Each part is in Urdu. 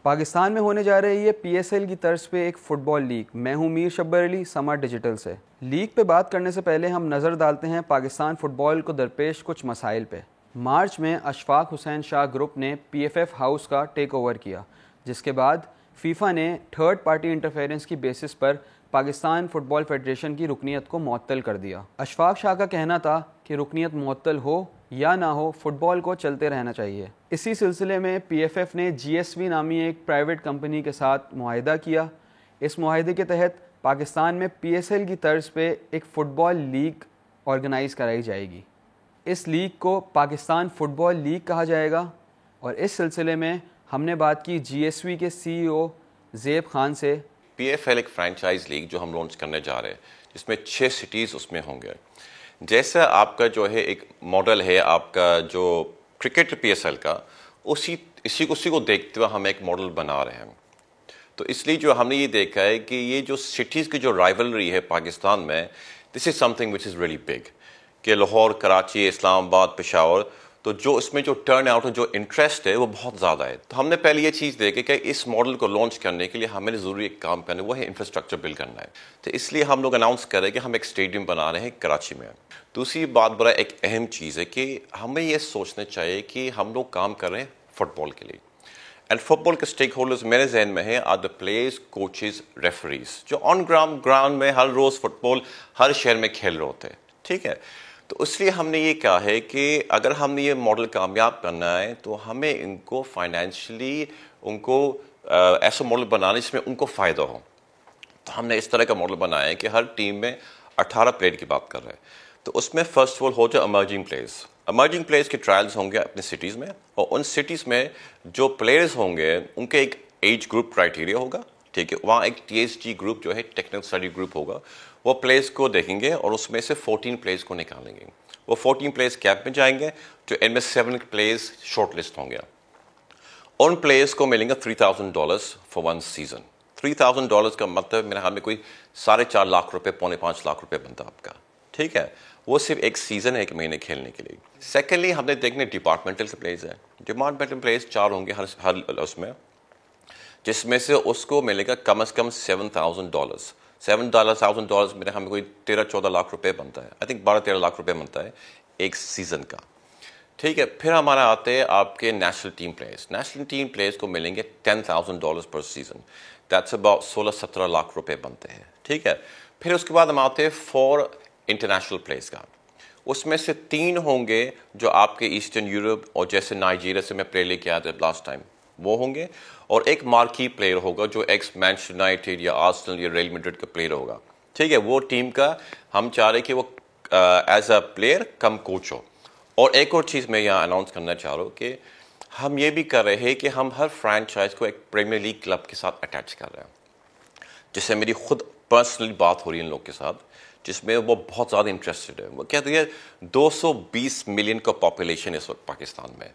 پاکستان میں ہونے جا رہی ہے پی ایس ایل کی طرز پہ ایک فٹ بال لیگ. میں ہوں میر شبر علی, سما ڈیجیٹل سے. لیگ پہ بات کرنے سے پہلے ہم نظر ڈالتے ہیں پاکستان فٹ بال کو درپیش کچھ مسائل پہ. مارچ میں اشفاق حسین شاہ گروپ نے پی ایف ایف ہاؤس کا ٹیک اوور کیا, جس کے بعد فیفا نے تھرڈ پارٹی انٹرفیرنس کی بیسس پر پاکستان فٹ بال فیڈریشن کی رکنیت کو معطل کر دیا. اشفاق شاہ کا کہنا تھا کہ رکنیت معطل ہو یا نہ ہو, فٹ بال کو چلتے رہنا چاہیے. اسی سلسلے میں پی ایف ایف نے جی ایس وی نامی ایک پرائیویٹ کمپنی کے ساتھ معاہدہ کیا. اس معاہدے کے تحت پاکستان میں پی ایس ایل کی طرز پہ ایک فٹ بال لیگ آرگنائز کرائی جائے گی. اس لیگ کو پاکستان فٹ بال لیگ کہا جائے گا. اور اس سلسلے میں ہم نے بات کی جی ایس وی کے سی ای او زیب خان سے. پی ایف ایل ایک فرینچائز لیگ جو ہم لانچ کرنے جا رہے ہیں, جس میں 6 سٹیز اس میں ہوں گے. جیسا آپ کا جو ہے ایک ماڈل ہے آپ کا جو کرکٹ پی ایس ایل کا, اسی کو دیکھتے ہوئے ہم ایک ماڈل بنا رہے ہیں. تو اس لیے جو ہم نے یہ دیکھا ہے کہ یہ جو سٹیز کی جو رائیولری ہے پاکستان میں, this is something which is really big. کہ لاہور, کراچی, اسلام آباد, پشاور, تو جو اس میں جو ٹرن آؤٹ جو انٹرسٹ ہے وہ بہت زیادہ ہے. تو ہم نے پہلے یہ چیز دیکھی کہ اس ماڈل کو لانچ کرنے کے لیے ہمیں ضروری ایک کام کرنا ہے, وہ ہے انفراسٹرکچر بلڈ کرنا ہے. تو اس لیے ہم لوگ اناؤنس کر رہے ہیں کہ ہم ایک اسٹیڈیم بنا رہے ہیں کراچی میں. دوسری بات بڑا ایک اہم چیز ہے کہ ہمیں یہ سوچنا چاہیے کہ ہم لوگ کام کر رہے ہیں فٹ بال کے لیے. اینڈ فٹ بال کے اسٹیک ہولڈرز میرے ذہن میں ہیں are the players, coaches, referees, جو آن گراؤنڈ میں ہر روز فٹ بال ہر شہر میں کھیل رہے ہوتے ہیں. ٹھیک ہے, تو اس لیے ہم نے یہ کہا ہے کہ اگر ہم نے یہ ماڈل کامیاب کرنا ہے تو ہمیں ان کو فائنینشلی ان کو ایسا ماڈل بنانا جس میں ان کو فائدہ ہو. تو ہم نے اس طرح کا ماڈل بنایا ہے کہ ہر ٹیم میں 18 پلیئر کی بات کر رہے ہیں. تو اس میں فرسٹ آف آل ہو جائے ایمرجنگ پلیئرز کے ٹرائلز ہوں گے اپنے سٹیز میں, اور ان سٹیز میں جو پلیئرز ہوں گے ان کے ایک ایج گروپ کرائٹیریا ہوگا. ٹھیک ہے, وہاں ایک ٹی ایس جی گروپ جو ہے ٹیکنیکل اسٹڈی گروپ ہوگا, وہ پلیئرز کو دیکھیں گے اور اس میں سے 14 پلیئرز کو نکالیں گے. وہ 14 پلیئرز کیمپ میں جائیں گے, جو ان میں 7 پلیئرز شارٹ لسٹ ہوں گے. ان پلیئرز کو ملیں گے $3,000 فار 1 سیزن. $3,000 کا مطلب میرے خیال میں کوئی 4.5 لاکھ روپے, 4.5 لاکھ روپے بنتا آپ کا. ٹھیک ہے, وہ صرف ایک سیزن ہے, 1 مہینے کھیلنے کے لیے. سیکنڈلی ہم نے دیکھنے ڈپارٹمنٹل پلیئرز ہیں. ڈپارٹمنٹل پلیئرز 4 ہوں گے ہر اس میں, جس میں سے اس کو ملے گا کم از کم $7,000. $7,000 میرے ہمیں کوئی 13-14 لاکھ روپے بنتا ہے. آئی تھنک 12-13 لاکھ روپے بنتا ہے ایک سیزن کا. ٹھیک ہے, پھر ہمارا آتے ہیں آپ کے national team players. National team players کو ملیں گے $10,000 پر سیزن. دیٹس اباؤٹ 16-17 لاکھ روپے بنتے ہیں. ٹھیک ہے, پھر اس کے بعد ہم آتے ہیں 4 انٹرنیشنل پلیئرز کا. اس میں سے 3 ہوں گے جو آپ کے ایسٹرن یورپ اور جیسے نائجیریا سے میں پلیئر لے کے آیا تھا لاسٹ ٹائم, وہ ہوں گے. اور ایک مارکی پلیئر ہوگا جو ایکس مینچسٹر یونائیٹڈ یا آرسنل یا ریئل میڈرڈ کا پلیئر ہوگا. ٹھیک ہے, وہ ٹیم کا ہم چاہ رہے کہ وہ as a player cum coach ہو. اور ایک اور چیز میں یہاں اناؤنس کرنا چاہ رہا ہوں کہ ہم یہ بھی کر رہے ہیں کہ ہم ہر فرینچائز کو ایک پریمیئر لیگ کلب کے ساتھ اٹیچ کر رہے ہیں, جس سے میری خود پرسنلی بات ہو رہی ہے ان لوگ کے ساتھ, جس میں وہ بہت زیادہ انٹرسٹڈ ہے. وہ کہتے ہیں 220 ملین کا پاپولیشن اس وقت پاکستان میں,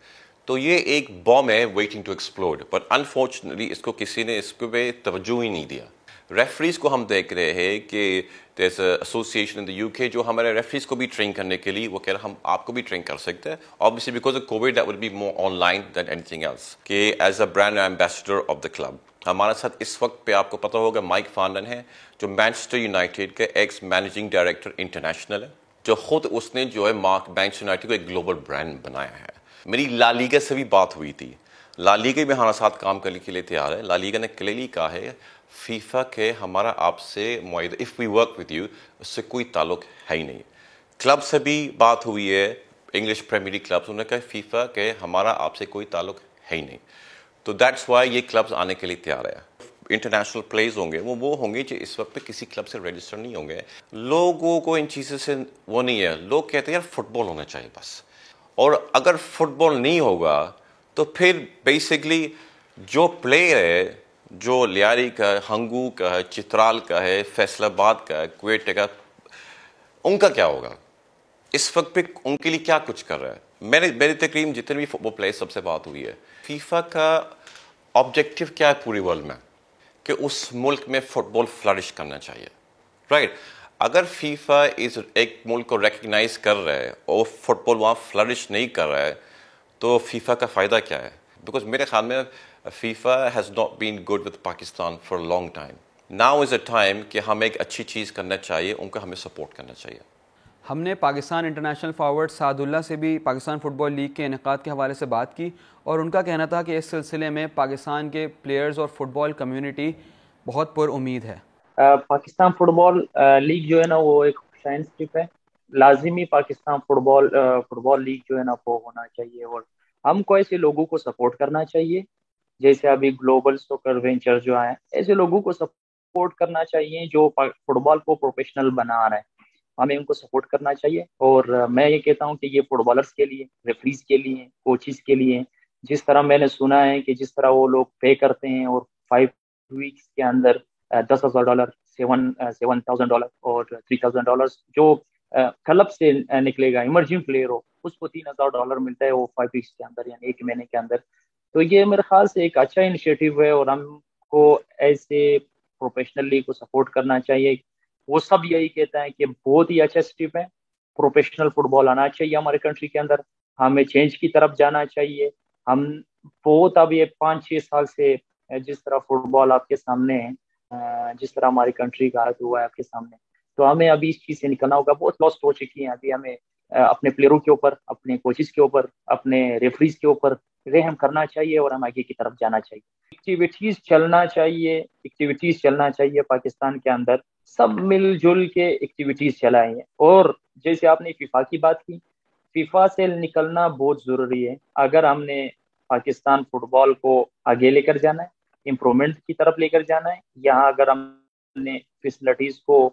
تو یہ ایک بام ہے waiting to explode. But unfortunately اس کو کسی نے اس پہ توجہ ہی نہیں دیا. ریفریز کو ہم دیکھ رہے ہیں کہ دیر ایسوسیشن ان دی یو کے جو ہمارے ریفریز کو بھی ٹرین کرنے کے لیے وہ کہہ رہے ہم آپ کو بھی ٹرین کر سکتے ہیں. obviously because of COVID that will be more online than anything else. کہ as a brand ambassador of the club ہمارے ساتھ اس وقت پہ آپ کو پتہ ہوگا مائک فارنن ہے, جو مانچسٹر یونائیٹڈ کے ایکس مینیجنگ ڈائریکٹر انٹرنیشنل ہے, جو خود اس نے جو ہے مانچسٹر یونائیٹڈ کو ایک گلوبل برانڈ بنایا ہے. میری لا لیگا سے بھی بات ہوئی تھی. لا لیگا بھی ہمارے ساتھ کام کرنے کے لیے تیار ہے. لا لیگا نے کلیئرلی کہا ہے فیفا کے ہمارا آپ سے معاہدہ if we work with you, اس سے کوئی تعلق ہے ہی نہیں. کلب سے بھی بات ہوئی ہے, انگلش پریمیئر لیگ کلبس, انہوں نے کہا فیفا کے ہمارا آپ سے کوئی تعلق ہے ہی نہیں. تو دیٹس وائی یہ کلبز آنے کے لیے تیار ہے. انٹرنیشنل پلیئرز ہوں گے وہ ہوں گے جو اس وقت پہ کسی کلب سے رجسٹر نہیں ہوں گے. لوگوں کو ان چیزوں سے وہ نہیں ہے, لوگ کہتے ہیں یار فٹ بال ہونا چاہیے بس. اور اگر فٹ بال نہیں ہوگا تو پھر بیسکلی جو پلیئر ہے, جو لیاری کا ہے, ہنگو کا ہے, چترال کا ہے, فیصل آباد کا ہے, کوئٹہ کا, ان کا کیا ہوگا؟ اس وقت پہ ان کے لیے کیا کچھ کر رہا ہے؟ میری تقریباً جتنے بھی فٹ بال پلیئر سب سے بات ہوئی ہے, فیفا کا آبجیکٹو کیا ہے پوری ورلڈ میں کہ اس ملک میں فٹ بال فلرش کرنا چاہیے. رائٹ, اگر فیفا ایک ملک کو ریکگنائز کر رہا ہے اور فٹ بال وہاں فلرش نہیں کر رہا ہے تو فیفا کا فائدہ کیا ہے؟ بیکاز میرے خیال میں FIFA has not been good with Pakistan for long time. Now is a time کہ ہمیں ایک اچھی چیز کرنا چاہیے, ان کو ہمیں سپورٹ کرنا چاہیے. ہم نے پاکستان انٹرنیشنل فارورڈ سعد اللہ سے بھی پاکستان فٹ بال لیگ کے انعقاد کے حوالے سے بات کی, اور ان کا کہنا تھا کہ اس سلسلے میں پاکستان کے پلیئرز اور فٹ بال کمیونٹی بہت پر امید ہے. پاکستان فٹ بال لیگ جو ہے نا وہ ایک شائن اسٹرپ ہے. لازمی پاکستان فٹ بال لیگ جو ہے نا وہ ہونا چاہیے, اور ہم کو ایسے لوگوں کو سپورٹ کرنا چاہیے جیسے ابھی گلوبل سوکر وینچر جو ہیں, ایسے لوگوں کو سپورٹ کرنا چاہیے جو فٹ بال کو پروفیشنل بنا رہے ہیں. ہمیں ان کو سپورٹ کرنا چاہیے, اور میں یہ کہتا ہوں کہ یہ فٹ بالرز کے لیے, ریفریز کے لیے, کوچز کے لیے, جس طرح میں نے سنا ہے کہ جس طرح وہ لوگ پے کرتے ہیں اور 5 ویکس کے اندر $10,000, $7,000 اور $3,000 جو کلب سے نکلے گا, ایمرجنگ پلیئر ہو, اس کو $3,000 ملتا ہے وہ 5 ویکس کے اندر, یعنی 1 مہینے کے اندر. تو یہ میرے خیال سے ایک اچھا انیشیٹو ہے, اور ہم کو ایسے پروفیشنل لیگ کو سپورٹ کرنا چاہیے. وہ سب یہی کہتا ہے کہ بہت ہی اچھا اسٹیپ ہے, پروفیشنل فٹ بال آنا چاہیے ہمارے کنٹری کے اندر, ہمیں چینج کی طرف جانا چاہیے. ہم بہت اب یہ 5-6 سال سے جس طرح فٹ بال آپ کے سامنے ہے, جس طرح ہماری کنٹری کا حالت ہوا ہے آپ کے سامنے, تو ہمیں ابھی اس چیز سے نکلنا ہوگا. بہت لاسٹ ہو چکی ہیں ابھی, ہمیں اپنے پلیئروں کے اوپر, اپنے کوچز کے اوپر, اپنے ریفریز کے اوپر رحم کرنا چاہیے, اور ہم آگے کی طرف جانا چاہیے. ایکٹیویٹیز چلنا چاہیے پاکستان کے اندر, سب مل جل کے ایکٹیویٹیز چلائیں. اور جیسے آپ نے فیفا کی بات کی, فیفا سے نکلنا بہت ضروری ہے اگر ہم نے پاکستان فٹ بال کو آگے لے کر جانا ہے, امپرومنٹ کی طرف لے کر جانا ہے. یہاں اگر ہم نے فیسلٹیز کو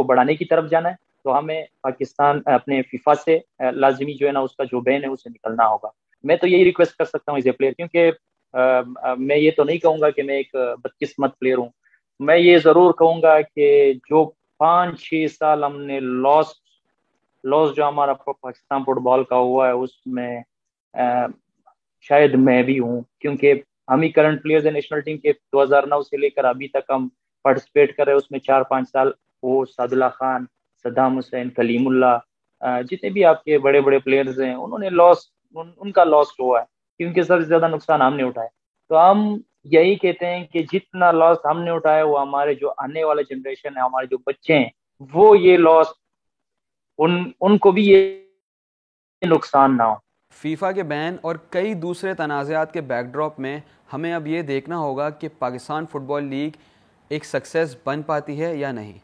بڑھانے کی طرف جانا ہے, تو ہمیں پاکستان اپنے فیفا سے لازمی جو ہے نا اس کا جو بین ہے اسے نکلنا ہوگا. میں تو یہی ریکویسٹ کر سکتا ہوں ایز اے پلیئر, کیونکہ میں یہ تو نہیں کہوں گا کہ میں ایک بدقسمت پلیئر ہوں. میں یہ ضرور کہوں گا کہ جو 5-6 سال ہم نے لاس جو ہمارا پاکستان فٹ بال کا ہوا ہے, اس میں شاید میں بھی ہوں, کیونکہ ہم ہی کرنٹ پلیئرز ہیں نیشنل ٹیم کے. 2009 سے لے کر ابھی تک ہم پارٹیسپیٹ کر رہے ہیں, اس میں 4-5 سال وہ سعد اللہ خان, صدام حسین, کلیم اللہ, جتنے بھی آپ کے بڑے بڑے پلیئرز ہیں, انہوں نے ان کا لاس ہوا ہے, کیونکہ سب سے زیادہ نقصان ہم نے اٹھایا. تو ہم یہی کہتے ہیں کہ جتنا لاس ہم نے اٹھایا, وہ ہمارے جو آنے والے جنریشن ہے, ہمارے جو بچے ہیں, وہ یہ لاس ان کو بھی یہ نقصان نہ ہو. فیفا کے بین اور کئی دوسرے تنازعات کے بیک ڈراپ میں ہمیں اب یہ دیکھنا ہوگا کہ پاکستان فٹ بال لیگ ایک سکسیس بن پاتی ہے یا نہیں.